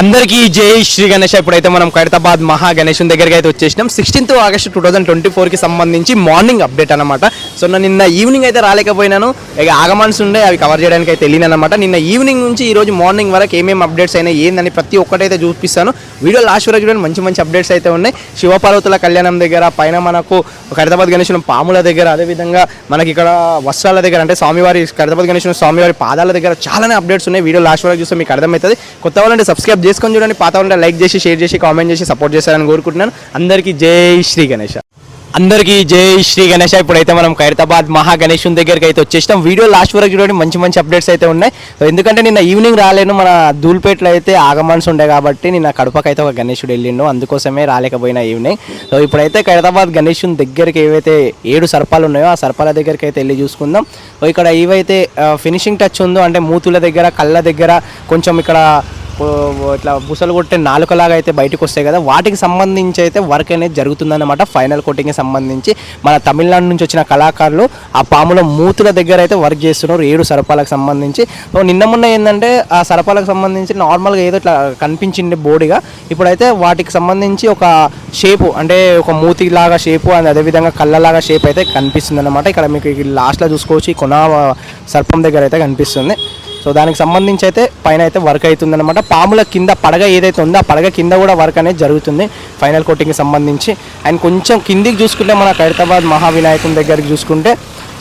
అందరికీ జై శ్రీ గణేష్. ఇప్పుడైతే మనం ఖైరతాబాద్ మహా గణేశుని దగ్గరికి అయితే వచ్చేసినాం. 16th ఆగస్టు 2024కి సంబంధించి మార్నింగ్ అప్డేట్ అనమాట. సో నేను నిన్న ఈవినింగ్ అయితే రాలేకపోయినాను, ఇక ఆగమన్స్ ఉండే అవి కవర్ చేయడానికి అయితే వెళ్ళిన అనమాట. నిన్న ఈవినింగ్ నుంచి ఈ రోజు మార్నింగ్ వరకు ఏమేమి అప్డేట్స్ అయినా ఏందని ప్రతి ఒక్కటైతే చూపిస్తాను. వీడియో లాస్ట్ వరకు చూడండి, మంచి మంచి అప్డేట్స్ అయితే ఉన్నాయి. శివపార్వతుల కళ్యాణం దగ్గర, పైన మనకు ఖైరతాబాద్ గణేశుని పాముల దగ్గర, అదేవిధంగా మనకి ఇక్కడ వస్త్రాల దగ్గర, అంటే స్వామివారి ఖైరతాబాద్ గణేశుని స్వామివారి పాదాల దగ్గర చాలానే అప్డేట్స్ ఉన్నాయి. వీడియో లాస్ట్ వరకు చూస్తే మీకు అర్థమవుతుంది. కొత్త వాళ్ళంటే సబ్స్క్రైబ్ చేసుకొని చూడండి, పాత వాళ్ళంటే లైక్ చేసి షేర్ చేసి కామెంట్ చేసి సపోర్ట్ చేస్తారని కోరుకుంటున్నాను. అందరికీ జై శ్రీ గణేష. అందరికీ జై శ్రీ గణేష. ఇప్పుడైతే మనం ఖైరతాబాద్ మహా గణేశుని దగ్గరికి అయితే వచ్చేసాం. వీడియో లాస్ట్ వరకు చూడండి, మంచి మంచి అప్డేట్స్ అయితే ఉన్నాయి. సో ఎందుకంటే నిన్న ఈవినింగ్ రాలేను, మన ధూల్పేటలో అయితే ఆగమన్స్ ఉండే కాబట్టి నిన్న కడపకైతే ఒక గణేశుడు వెళ్ళిండు, అందుకోసమే రాలేకపోయినా ఈవినింగ్. సో ఇప్పుడైతే ఖైరతాబాద్ గణేశుని దగ్గరికి ఏవైతే 7 సర్పాలు ఉన్నాయో ఆ సర్పాల దగ్గరికి అయితే వెళ్ళి చూసుకుందాం. సో ఇక్కడ ఏవైతే ఫినిషింగ్ టచ్ ఉందో, అంటే మూతుల దగ్గర, కళ్ళ దగ్గర కొంచెం ఇక్కడ ఇట్లా బుసలు కొట్టే నాలుకలాగా అయితే బయటకు వస్తాయి కదా, వాటికి సంబంధించి అయితే వర్క్ అనేది జరుగుతుందన్నమాట. ఫైనల్ కోటింగ్కి సంబంధించి మన తమిళనాడు నుంచి వచ్చిన కళాకారులు ఆ పాముల మూతుల దగ్గర అయితే వర్క్ చేస్తున్నారు 7 సర్పాలకు సంబంధించి. నిన్న మొన్న ఏంటంటే ఆ సర్పాలకు సంబంధించి నార్మల్గా ఏదో ఇట్లా కనిపించింది బోడిగా, ఇప్పుడైతే వాటికి సంబంధించి ఒక షేపు, అంటే ఒక మూతిలాగా షేపు, అండ్ అదేవిధంగా కళ్ళలాగా షేప్ అయితే కనిపిస్తుంది అనమాట. ఇక్కడ మీకు లాస్ట్లో చూసుకోవచ్చు, ఈ కొన సర్పం దగ్గర అయితే కనిపిస్తుంది. సో దానికి సంబంధించి అయితే పైన అయితే వర్క్ అవుతుందన్నమాట. పాముల కింద పడగ ఏదైతే ఉందో ఆ పడగ కింద కూడా వర్క్ అనేది జరుగుతుంది ఫైనల్ కోటింగ్కి సంబంధించి. అండ్ కొంచెం కిందికి చూసుకుంటే మన ఖైరతాబాద్ మహావినాయకుని దగ్గరికి చూసుకుంటే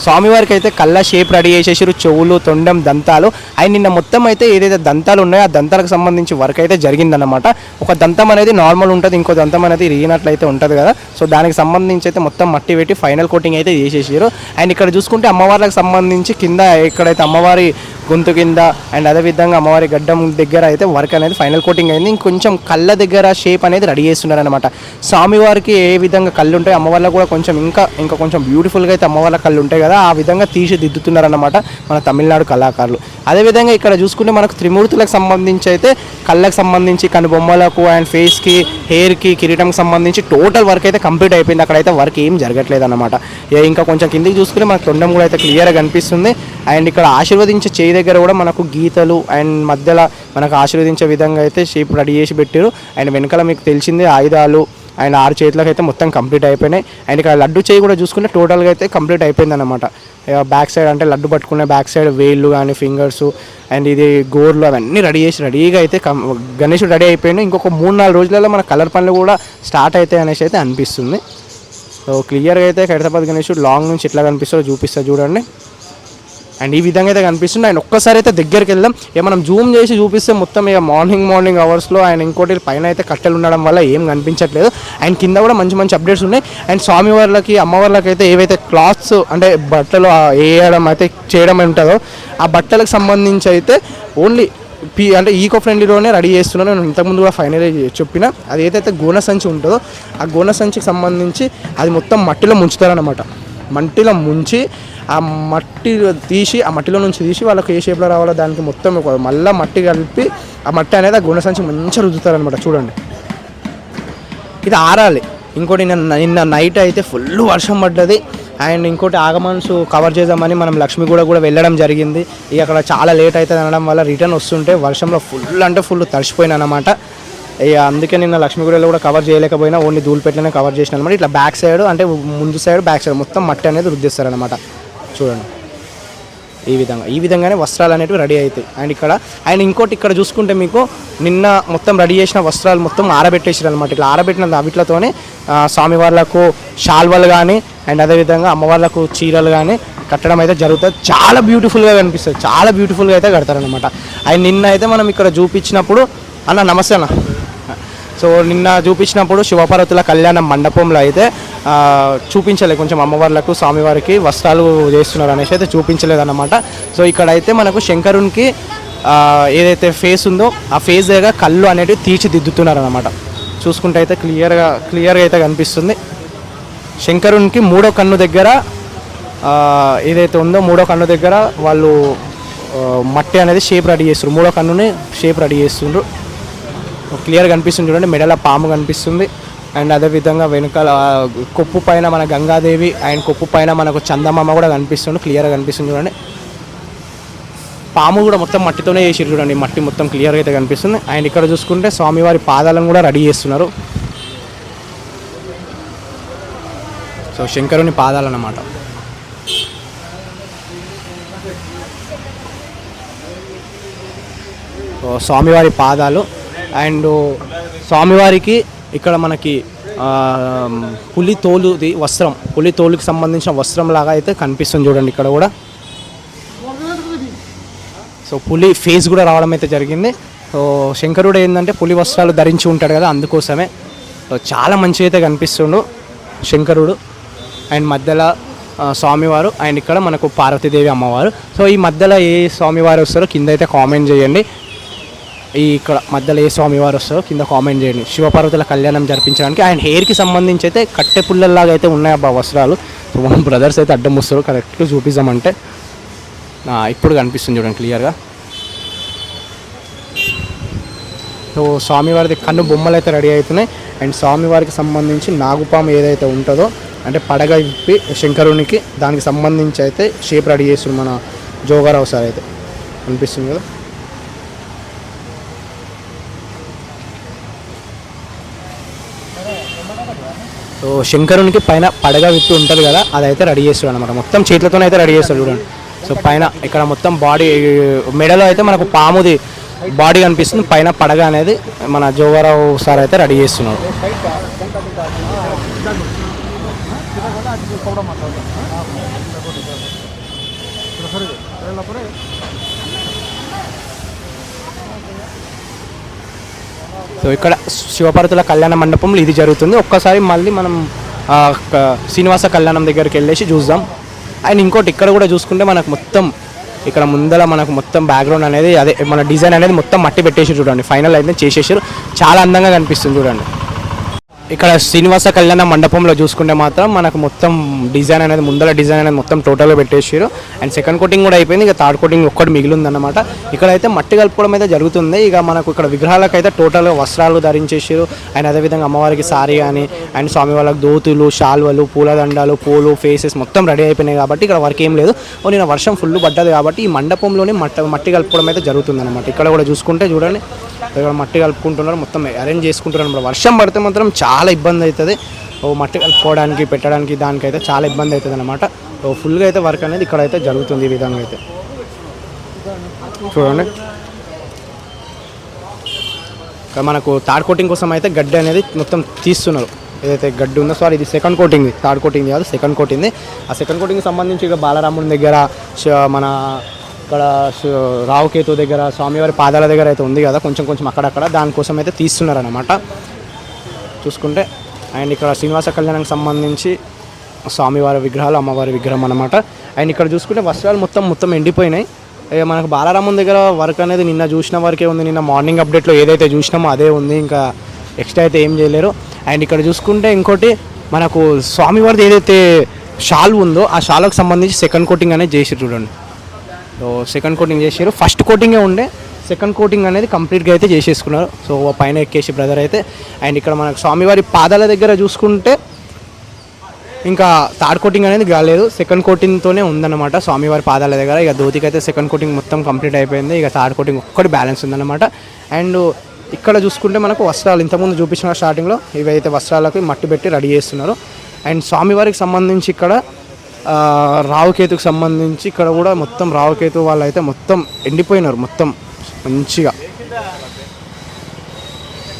స్వామివారికి అయితే కళ్ళ షేప్ రెడీ చేసేసారు, చెవులు, తొండం, దంతాలు. అండ్ నిన్న మొత్తం అయితే ఏదైతే దంతాలు ఉన్నాయో ఆ దంతాలకు సంబంధించి వర్క్ అయితే జరిగిందన్నమాట. ఒక దంతం అనేది నార్మల్ ఉంటుంది, ఇంకో దంతం అనేది రిగినట్లయితే ఉంటుంది కదా. సో దానికి సంబంధించి అయితే మొత్తం మట్టి పెట్టి ఫైనల్ కోటింగ్ అయితే చేసేసారు. అండ్ ఇక్కడ చూసుకుంటే అమ్మవార్లకు సంబంధించి కింద ఎక్కడైతే అమ్మవారి గొంతు కింద అండ్ అదేవిధంగా అమ్మవారి గడ్డం దగ్గర అయితే వర్క్ అనేది ఫైనల్ కోటింగ్ అయింది. ఇంకొంచెం కళ్ళ దగ్గర షేప్ అనేది రెడీ చేస్తున్నారు అనమాట. స్వామివారికి ఏ విధంగా కళ్ళు ఉంటాయి, అమ్మవార్లకు కూడా కొంచెం ఇంకా కొంచెం బ్యూటిఫుల్గా అయితే అమ్మవార్ల కళ్ళు ఉంటాయి కదా, ఆ విధంగా తీర్చిదిద్దుతున్నారన్నమాట మన తమిళనాడు కళాకారులు. అదేవిధంగా ఇక్కడ చూసుకుంటే మనకు త్రిమూర్తులకు సంబంధించి అయితే కళ్ళకు సంబంధించి, కనుబొమ్మలకు అండ్ ఫేస్కి, హెయిర్కి, కిరీటంకి సంబంధించి టోటల్ వర్క్ అయితే కంప్లీట్ అయిపోయింది. అక్కడైతే వర్క్ ఏం జరగట్లేదు అనమాట. ఇంకా కొంచెం కిందికి చూసుకుంటే మనకు తొండం కూడా అయితే క్లియర్గా కనిపిస్తుంది. అండ్ ఇక్కడ ఆశీర్వదించే చేయి దగ్గర కూడా మనకు గీతలు అండ్ మధ్యలో మనకు ఆశీర్వదించే విధంగా అయితే షేప్ రెడీ చేసి పెట్టారు. అండ్ వెనకాల మీకు తెలిసింది ఆయుధాలు అండ్ 6 చేతులకు అయితే మొత్తం కంప్లీట్ అయిపోయినాయి. అండ్ ఇక్కడ లడ్డు చేయి కూడా చూసుకుంటే టోటల్గా అయితే కంప్లీట్ అయిపోయింది అనమాట. బ్యాక్ సైడ్ అంటే లడ్డు పట్టుకునే బ్యాక్ సైడ్ వేళ్ళు కానీ, ఫింగర్స్ అండ్ ఇది గోర్లు అవన్నీ రెడీగా అయితే గణేశుడు రెడీ అయిపోయింది. ఇంకొక 3-4 రోజులలో మన కలర్ పనులు కూడా స్టార్ట్ అవుతాయి అనేసి అయితే అనిపిస్తుంది. సో క్లియర్గా అయితే ఖైరతాబాద్ గణేశుడు లాంగ్ నుంచి ఎట్లా కనిపిస్తుందో చూపిస్తా చూడండి. అండ్ ఈ విధంగా అయితే కనిపిస్తుంది. అండ్ ఒక్కసారి అయితే దగ్గరికి వెళ్దాం. మనం జూమ్ చేసి చూపిస్తే మొత్తం ఇక మార్నింగ్ అవర్స్లో ఆయన ఇంకోటి పైన అయితే కట్టెలు ఉండడం వల్ల ఏం కనిపించట్లేదు. అండ్ కింద కూడా మంచి అప్డేట్స్ ఉన్నాయి. అండ్ స్వామివార్లకి, అమ్మవార్లకి అయితే ఏవైతే క్లాత్స్ అంటే బట్టలు వేయడం అయితే చేయడం ఉంటుందో ఆ బట్టలకు సంబంధించి అయితే ఓన్లీ అంటే ఈకో ఫ్రెండ్లీలోనే రెడీ చేస్తున్నాను. నేను ఇంతకుముందు కూడా ఫైనలీ చెప్పిన, అది ఏదైతే గోన సంచి ఉంటుందో ఆ గోన సంచికి సంబంధించి అది మొత్తం మట్టిలో ముంచుతారనమాట. మట్టిలో ముంచి ఆ మట్టి తీసి, ఆ మట్టిలో నుంచి తీసి వాళ్ళకి ఏ షేప్లో రావాలో దానికి మొత్తం మళ్ళీ మట్టి కలిపి ఆ మట్టి అనేది ఆ గుణ సంచి మంచిగా రుద్దుతారనమాట. చూడండి, ఇది ఆరాలి. ఇంకోటి నిన్న నైట్ అయితే ఫుల్ వర్షం పడ్డది. అండ్ ఇంకోటి ఆగమన్స్ కవర్ చేద్దామని మనం లక్ష్మీగూడ కూడా వెళ్ళడం జరిగింది. ఇక అక్కడ చాలా లేట్ అవుతుంది అనడం వల్ల రిటర్న్ వస్తుంటే వర్షంలో ఫుల్ తడిసిపోయినా అనమాట. ఇక అందుకే నిన్న లక్ష్మీగూడలో కూడా కవర్ చేయలేకపోయినా, ఓన్లీ ధూల్పేటలోనే కవర్ చేసిన అనమాట. ఇట్లా బ్యాక్ సైడ్ అంటే ముందు సైడ్, బ్యాక్ సైడ్ మొత్తం మట్టి అనేది రుద్దిస్తారనమాట. చూడండి, ఈ విధంగానే వస్త్రాలు అనేవి రెడీ అవుతాయి. అండ్ ఇంకోటి ఇక్కడ చూసుకుంటే మీకు నిన్న మొత్తం రెడీ చేసిన వస్త్రాలు మొత్తం ఆరబెట్టేసారు అనమాట. ఇట్లా ఆరబెట్టిన వీటితోనే స్వామివార్లకు షాల్వలు కానీ అండ్ అదేవిధంగా అమ్మవార్లకు చీరలు కానీ కట్టడం అయితే జరుగుతుంది. చాలా బ్యూటిఫుల్గా కనిపిస్తుంది, చాలా బ్యూటిఫుల్గా అయితే కడతారనమాట. అండ్ నిన్న అయితే మనం ఇక్కడ చూపించినప్పుడు అన్న నమస్తే అన్న. సో నిన్న చూపించినప్పుడు శివపార్వతుల కళ్యాణ మండపంలో అయితే చూపించలేదు, కొంచెం అమ్మవార్లకు స్వామివారికి వస్త్రాలు చేస్తున్నారు అనేసి అయితే చూపించలేదన్నమాట. సో ఇక్కడైతే మనకు శంకరునికి ఏదైతే ఫేస్ ఉందో ఆ ఫేస్ దగ్గర కళ్ళు అనేటివి తీర్చిదిద్దుతున్నారు అనమాట. చూసుకుంటే అయితే క్లియర్గా అయితే కనిపిస్తుంది. శంకరునికి 3వ కన్ను దగ్గర ఏదైతే ఉందో 3వ కన్ను దగ్గర వాళ్ళు మట్టి అనేది షేప్ రెడీ చేస్తారు, 3వ కన్నుని షేప్ రెడీ చేస్తుండ్రు. క్లియర్గా కనిపిస్తుంది చూడండి, మెడల పాము కనిపిస్తుంది. అండ్ అదేవిధంగా వెనకాల కొప్పు పైన మన గంగాదేవి అండ్ కొప్పు పైన మనకు చందమామ కూడా కనిపిస్తుంది, క్లియర్గా కనిపిస్తుంది చూడండి. పాము కూడా మొత్తం మట్టితోనే చేసి చూడండి, మట్టి మొత్తం క్లియర్గా అయితే కనిపిస్తుంది. అండ్ ఇక్కడ చూసుకుంటే స్వామివారి పాదాలను కూడా రెడీ చేస్తున్నారు. సో శంకరుని పాదాలు అన్నమాట. స్వామివారి పాదాలు. అండ్ స్వామివారికి ఇక్కడ మనకి పులి తోలుది వస్త్రం, పులి తోలుకి సంబంధించిన వస్త్రం లాగా అయితే కనిపిస్తుంది చూడండి ఇక్కడ కూడా. సో పులి ఫేస్ కూడా రావడం అయితే జరిగింది. సో శంకరుడు ఏంటంటే పులి వస్త్రాలు ధరించి ఉంటాడు కదా, అందుకోసమే చాలా మంచిగా అయితే కనిపిస్తుండు శంకరుడు. అండ్ మధ్యలో స్వామివారు, అండ్ ఇక్కడ మనకు పార్వతీదేవి అమ్మవారు. సో ఈ మధ్యలో ఏ స్వామివారు వస్తారో కింద అయితే కామెంట్ చేయండి. ఇక్కడ మధ్యలో ఏ స్వామివారు వస్తారో కింద కామెంట్ చేయండి. శివపార్వతుల కళ్యాణం జరిపించడానికి ఆయన హెయిర్కి సంబంధించి అయితే కట్టె పుల్లల్లాగా అయితే ఉన్నాయి అబ్బా వస్త్రాలు. సో మన బ్రదర్స్ అయితే అడ్డం వస్తారు, కరెక్ట్గా చూపిస్తామంటే ఇప్పుడు కనిపిస్తుంది చూడండి క్లియర్గా. సో స్వామివారిది కన్ను బొమ్మలు అయితే రెడీ అవుతున్నాయి. అండ్ స్వామివారికి సంబంధించి నాగుపాము ఏదైతే ఉంటుందో అంటే పడగ విప్పి శంకరునికి దానికి సంబంధించి అయితే షేప్ రెడీ చేస్తుంది మన జోగారావు సార్ అయితే అనిపిస్తుంది కదా. సో శంకరునికి పైన పడగ విప్పి ఉంటుంది కదా, అదైతే రెడీ చేస్తాడు అనమాట. మొత్తం చేతులతోనే అయితే రెడీ చేస్తాడు చూడండి. సో పైన ఇక్కడ మొత్తం బాడీ మెడలో అయితే మనకు పాముది బాడీ కనిపిస్తుంది, పైన పడగ అనేది మన జోగారావు సార్ అయితే రెడీ చేస్తున్నాడు. సో ఇక్కడ శివపార్వతుల కళ్యాణ మండపంలో ఇది జరుగుతుంది. ఒక్కసారి మళ్ళీ మనం శ్రీనివాస కళ్యాణం దగ్గరికి వెళ్ళేసి చూద్దాం. అండ్ ఇంకోటి ఇక్కడ కూడా చూసుకుంటే మనకు మొత్తం ఇక్కడ ముందర మనకు మొత్తం బ్యాక్గ్రౌండ్ అనేది అదే మన డిజైన్ అనేది మొత్తం మట్టి పెట్టేసి చూడండి, ఫైనల్ అయితే చేసేసారు. చాలా అందంగా కనిపిస్తుంది చూడండి. ఇక్కడ శ్రీనివాస కళ్యాణ మండపంలో చూసుకుంటే మాత్రం మనకు మొత్తం డిజైన్ అనేది ముందర డిజైన్ అనేది మొత్తం టోటల్గా పెట్టేసారు. అండ్ సెకండ్ కోటింగ్ కూడా అయిపోయింది, ఇక థర్డ్ కోటింగ్ ఒక్కటి మిగిలిందన్నమాట. ఇక్కడైతే మట్టి కలుపుకోవడం అయితే జరుగుతుంది. ఇక మనకు ఇక్కడ విగ్రహాలకు అయితే టోటల్గా వస్త్రాలు ధరించేసారు. అండ్ అదేవిధంగా అమ్మవారికి సారీ కానీ అండ్ స్వామి వాళ్ళకి దోతులు, శాల్వలు, పూలదండాలు, పూలు, ఫేసెస్ మొత్తం రెడీ అయిపోయినాయి కాబట్టి ఇక్కడ వర్క్ ఏం లేదు. నిన్న వర్షం ఫుల్ పడ్డది కాబట్టి ఈ మండపంలోనే మట్టి కలుపుకోవడం అయితే జరుగుతుంది అనమాట. ఇక్కడ కూడా చూసుకుంటే చూడండి ఇక్కడ మట్టి కలుపుకుంటున్నారు, మొత్తం అరేంజ్ చేసుకుంటున్నారు అనమాట. వర్షం పడితే మాత్రం చాలా ఇబ్బంది అవుతుంది మట్టి కలుపుకోవడానికి పెట్టడానికి, దానికైతే చాలా ఇబ్బంది అవుతుంది అనమాట. ఫుల్గా అయితే వర్క్ అనేది ఇక్కడ అయితే జరుగుతుంది ఈ విధంగా అయితే చూడండి. ఇక్కడ మనకు థర్డ్ కోటింగ్ కోసం అయితే గడ్డి అనేది మొత్తం తీస్తున్నారు. ఏదైతే గడ్డి ఉందో సారీ ఇది సెకండ్ కోటింగ్, థర్డ్ కోటింగ్ కాదు సెకండ్ కోటింగ్. ఆ సెకండ్ కోటింగ్కి సంబంధించి ఇక బాలరాముడి దగ్గర మన ఇక్కడ రావుకేతు దగ్గర స్వామివారి పాదాల దగ్గర అయితే ఉంది కదా కొంచెం కొంచెం అక్కడక్కడ, దానికోసం అయితే తీస్తున్నారన్నమాట చూసుకుంటే. అండ్ ఇక్కడ శ్రీనివాస కళ్యాణానికి సంబంధించి స్వామివారి విగ్రహాలు, అమ్మవారి విగ్రహం అనమాట. అండ్ ఇక్కడ చూసుకుంటే వస్త్రాలు మొత్తం ఎండిపోయినాయి. మనకు బాలరాముడి దగ్గర వర్క్ అనేది నిన్న చూసిన వరకే ఉంది, నిన్న మార్నింగ్ అప్డేట్లో ఏదైతే చూసినామో అదే ఉంది, ఇంకా ఎక్స్ట్రా అయితే ఏం చేయలేరు. అండ్ ఇక్కడ చూసుకుంటే ఇంకోటి మనకు స్వామివారిది ఏదైతే షాల్ ఉందో ఆ షాల్కి సంబంధించి సెకండ్ కోటింగ్ అనేది చేసి చూడండి. సో సెకండ్ కోటింగ్ చేసారు, ఫస్ట్ కోటింగే ఉండే, సెకండ్ కోటింగ్ అనేది కంప్లీట్గా అయితే చేసేసుకున్నారు. సో పైన ఎక్కేసి బ్రదర్ అయితే. అండ్ ఇక్కడ మనకు స్వామివారి పాదాల దగ్గర చూసుకుంటే ఇంకా థర్డ్ కోటింగ్ అనేది కాలేదు, సెకండ్ కోటింగ్తోనే ఉందన్నమాట స్వామివారి పాదాల దగ్గర. ఇక ధోతికి అయితే సెకండ్ కోటింగ్ మొత్తం కంప్లీట్ అయిపోయింది, ఇక థర్డ్ కోటింగ్ ఒక్కటి బ్యాలెన్స్ ఉందన్నమాట. అండ్ ఇక్కడ చూసుకుంటే మనకు వస్త్రాలు ఇంతకుముందు చూపించిన స్టార్టింగ్లో ఇవైతే వస్త్రాలకు మట్టి పెట్టి రెడీ చేస్తున్నారు. అండ్ స్వామివారికి సంబంధించి ఇక్కడ రావుకేతుకు సంబంధించి ఇక్కడ కూడా మొత్తం రావుకేతు వాళ్ళు అయితే మొత్తం ఎండిపోయినారు, మొత్తం మంచిగా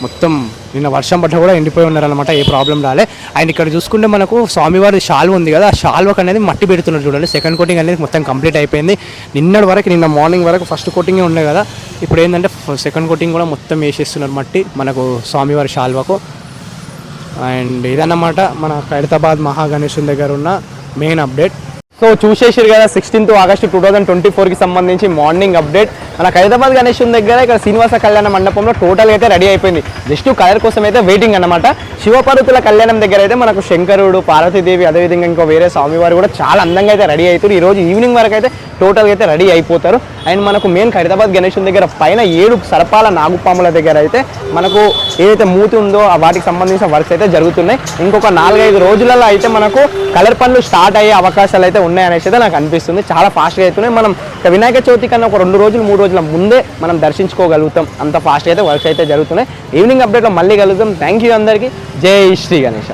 మొత్తం నిన్న వర్షం పడ్డా కూడా ఎండిపోయి ఉన్నారనమాట, ఏ ప్రాబ్లం రాలే. అండ్ ఇక్కడ చూసుకుంటే మనకు స్వామివారి షాల్వ ఉంది కదా, ఆ షాల్వకు అనేది మట్టి పెడుతున్నారు చూడండి. సెకండ్ కోటింగ్ అనేది మొత్తం కంప్లీట్ అయిపోయింది. నిన్నటి వరకు నిన్న మార్నింగ్ వరకు ఫస్ట్ కోటింగే ఉండే కదా, ఇప్పుడు ఏంటంటే సెకండ్ కోటింగ్ కూడా మొత్తం వేసేస్తున్నారు మట్టి మనకు స్వామివారి షాల్వకు. అండ్ ఇదన్నమాట మన ఖైరతాబాద్ మహాగణేశుని దగ్గర ఉన్న మెయిన్ అప్డేట్. సో చూసేసారు కదా 16th August 2024కి సంబంధించి మార్నింగ్ అప్డేట్. మన ఖైరతాబాద్ గణేశుని దగ్గర ఇక్కడ శ్రీనివాస కళ్యాణ మండపంలో టోటల్గా అయితే రెడీ అయిపోయింది, జస్ట్ కలర్ కోసం అయితే వెయిటింగ్ అనమాట. శివపార్వతుల కళ్యాణం దగ్గర అయితే మనకు శంకరుడు, పార్వతీదేవి, అదేవిధంగా ఇంకో వేరే స్వామివారు కూడా చాలా అందంగా అయితే రెడీ అవుతారు. ఈరోజు ఈవినింగ్ వరకు అయితే టోటల్గా అయితే రెడీ అయిపోతారు. అండ్ మనకు మెయిన్ ఖైరతాబాద్ గణేశుని దగ్గర పైన 7 సర్పాల నాగుపాముల దగ్గర అయితే మనకు ఏదైతే మూతి ఉందో వాటికి సంబంధించిన వర్క్స్ అయితే జరుగుతున్నాయి. ఇంకొక 4-5 రోజులలో అయితే మనకు కలర్ పనులు స్టార్ట్ అయ్యే అవకాశాలు అయితే ఉన్నాయనేసి అయితే నాకు అనిపిస్తుంది. చాలా ఫాస్ట్గా అవుతున్నాయి. మనం వినాయక చవితి కన్నా ఒక 2 రోజులు 3 రోజుల ముందే మనం దర్శించుకోగలుగుతాం. అంత ఫాస్ట్గా అయితే వర్క్స్ అయితే జరుగుతున్నాయి. ఈవినింగ్ అప్డేట్లో మళ్ళీ కలుగుతాం. థ్యాంక్ యూ అందరికీ. జై శ్రీ గణేష.